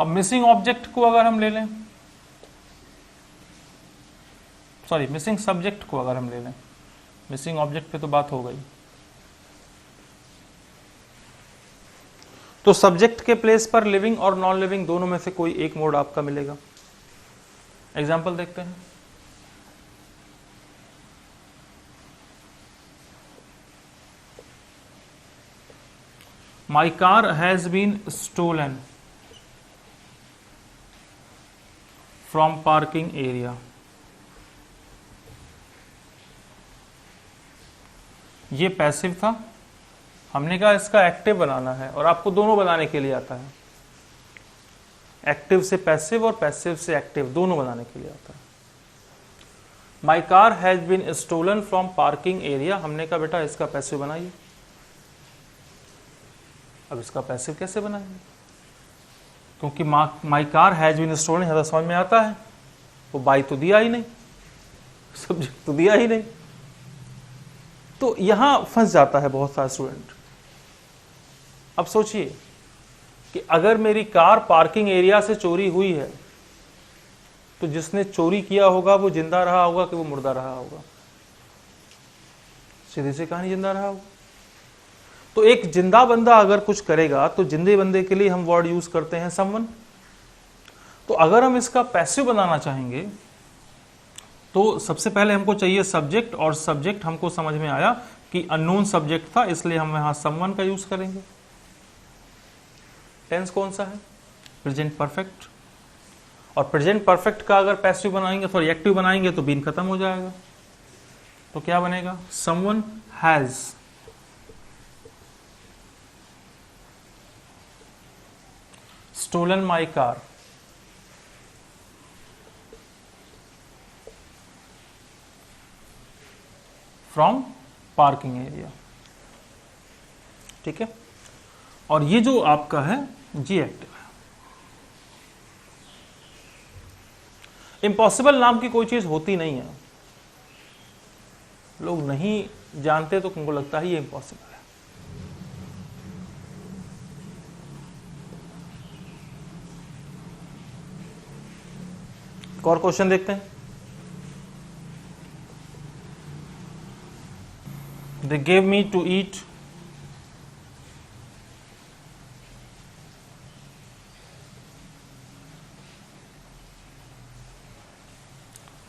अब missing object को अगर हम ले लें, सॉरी मिसिंग सब्जेक्ट को अगर हम ले लें, मिसिंग ऑब्जेक्ट पे तो बात हो गई, तो सब्जेक्ट के प्लेस पर लिविंग और नॉन लिविंग दोनों में से कोई एक मोड आपका मिलेगा। एग्जाम्पल देखते हैं। My car has been stolen from parking area. ये पैसिव था, हमने कहा इसका एक्टिव बनाना है, और आपको दोनों बनाने के लिए आता है, एक्टिव से पैसिव और पैसिव से एक्टिव दोनों बनाने के लिए आता है। My car has been stolen from parking area, हमने कहा बेटा इसका पैसिव बनाइए। अब इसका पैसिव कैसे बनाएंगे, क्योंकि my car has been stolen ज़्यादा समझ में आता है, वो बाई तो दिया ही नहीं, सब्जेक्ट तो दिया ही नहीं, तो यहां फंस जाता है बहुत सारा स्टूडेंट। अब सोचिए कि अगर मेरी कार पार्किंग एरिया से चोरी हुई है, तो जिसने चोरी किया होगा वो जिंदा रहा होगा कि वो मुर्दा रहा होगा? सीधी सी कहानी, जिंदा रहा होगा। तो एक जिंदा बंदा अगर कुछ करेगा तो जिंदे बंदे के लिए हम वर्ड यूज करते हैं समवन। तो अगर हम इसका पैसिव बनाना चाहेंगे तो सबसे पहले हमको चाहिए सब्जेक्ट, और सब्जेक्ट हमको समझ में आया कि अननोन सब्जेक्ट था, इसलिए हम यहां समवन का यूज करेंगे। टेंस कौन सा है? Present perfect. और प्रेजेंट परफेक्ट का अगर पैसिव बनाएंगे, सॉरी एक्टिव बनाएंगे तो बीन खत्म हो जाएगा, तो क्या बनेगा? Someone has stolen my car from parking area. ठीक है, और ये जो आपका है जी एक्टिव है। इम्पॉसिबल नाम की कोई चीज होती नहीं है, लोग नहीं जानते तो उनको लगता है ये इम्पॉसिबल है। एक और क्वेश्चन देखते हैं। They gave me to eat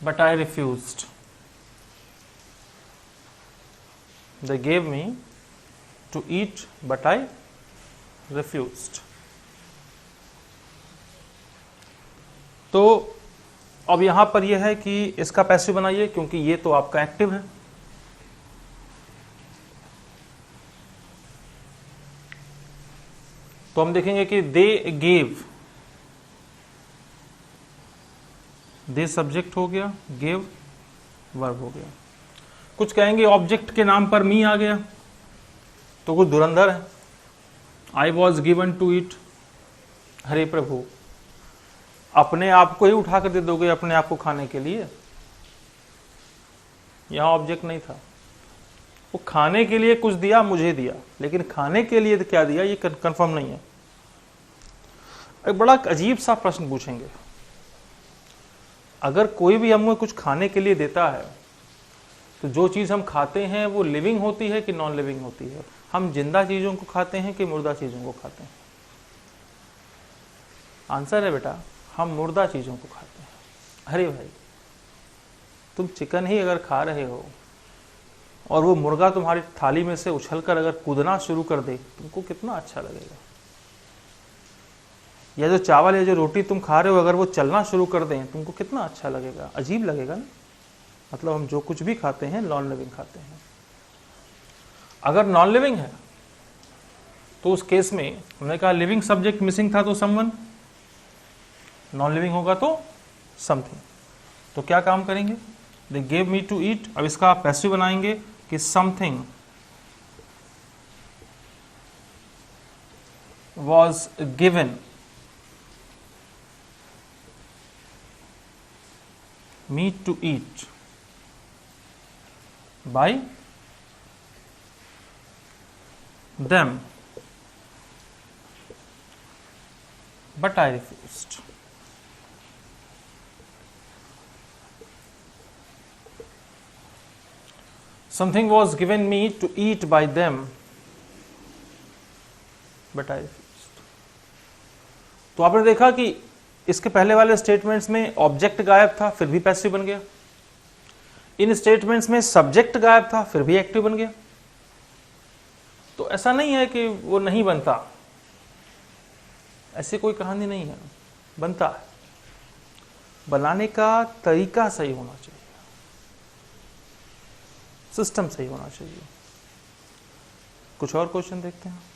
but I refused. They gave me to eat but I refused. तो अब यहां पर यह है कि इसका पैसिव बनाइए, क्योंकि ये तो आपका एक्टिव है। तो हम देखेंगे कि दे गेव, दे सब्जेक्ट हो गया, गेव वर्ब हो गया। कुछ कहेंगे ऑब्जेक्ट के नाम पर मी आ गया तो कुछ धुरंधर है। I was given to it, हरे प्रभु, अपने आप को ही उठा कर दे दोगे अपने आप को खाने के लिए? यहां ऑब्जेक्ट नहीं था, वो खाने के लिए कुछ दिया, मुझे दिया, लेकिन खाने के लिए क्या दिया ये कंफर्म नहीं है। एक बड़ा अजीब सा प्रश्न पूछेंगे, अगर कोई भी हमें कुछ खाने के लिए देता है तो जो चीज हम खाते हैं वो लिविंग होती है कि नॉन लिविंग होती है? हम जिंदा चीजों को खाते हैं कि मुर्दा चीजों को खाते हैं? आंसर है बेटा, हम मुर्दा चीजों को खाते हैं। अरे भाई, तुम चिकन ही अगर खा रहे हो और वो मुर्गा तुम्हारी थाली में से उछलकर अगर कूदना शुरू कर दे, तुमको कितना अच्छा लगेगा? या जो चावल या जो रोटी तुम खा रहे हो अगर वो चलना शुरू कर दें, तुमको कितना अच्छा लगेगा? अजीब लगेगा ना। मतलब हम जो कुछ भी खाते हैं नॉन लिविंग खाते हैं। अगर नॉन लिविंग है तो उस केस में हमने कहा लिविंग सब्जेक्ट मिसिंग था तो समवन, नॉन लिविंग होगा तो समथिंग। तो क्या काम करेंगे? They gave me to eat, अब इसका पैसिव बनाएंगे कि something was given me to eat by them but I refused. Something was given me to eat by them, but I refused. तो आपने देखा कि इसके पहले वाले स्टेटमेंट्स में ऑब्जेक्ट गायब था फिर भी पैसिव बन गया, इन स्टेटमेंट्स में सब्जेक्ट गायब था फिर भी एक्टिव बन गया। तो ऐसा नहीं है कि वो नहीं बनता, ऐसी कोई कहानी नहीं है, बनता है। बनाने का तरीका सही होना चाहिए, सिस्टम सही होना चाहिए। कुछ और क्वेश्चन देखते हैं।